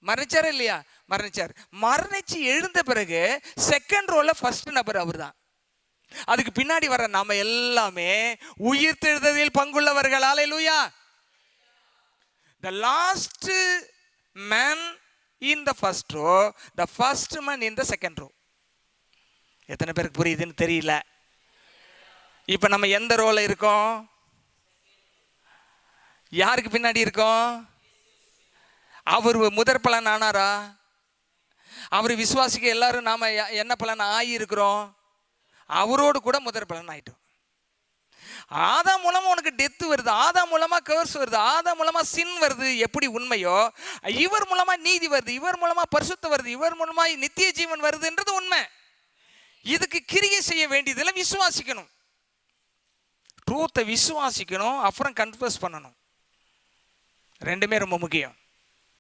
மரணிச்சாரா இல்லையா? மரணிச்சார். மரணிச்சு எழுந்த பிறகு செகண்ட் ரோல ஃபர்ஸ்ட் நபர் அவர் தான். அதுக்கு பின்னாடி வர நாம எல்லாமே உயிர்த்தெழுதலில் பங்குள்ளவர்கள். அல்லேலூயா. The last man in the first row, the first man in the second row. எத்தனை பேருக்கு புரியுதுன்னு தெரியல. இப்ப நம்ம எந்த ரோல இருக்கோம்? யாருக்கு பின்னாடி இருக்கோம்? அவர் முதற் பலன் ஆனாரா? அவர் விசுவாசிக்க எல்லாரும் நாம என்ன பலன் ஆகி இருக்கிறோம்? அவரோடு கூட முதற் பலன் ஆயிட்டோம். ஆதாம் மூலமா உனக்கு டெத் வருது, ஆதாம் மூலமா கர்ஸ் வருது, ஆதாம் மூலமா சின் வருது. எப்படி உண்மையோ இவர் மூலமா நீதி வருது, இவர் மூலமா பரிசுத்தம் வருது, இவர் மூலமா நித்திய ஜீவன் வருதுன்றது உண்மை. இதுக்கு கிரியை செய்ய வேண்டியதில்லை, விசுவாசிக்கணும். ட்ரூத்தை விசுவாசிக்கணும், அப்புறம் கன்ஃபஸ் பண்ணணும். ரெண்டுமே ரொம்ப முக்கியம்.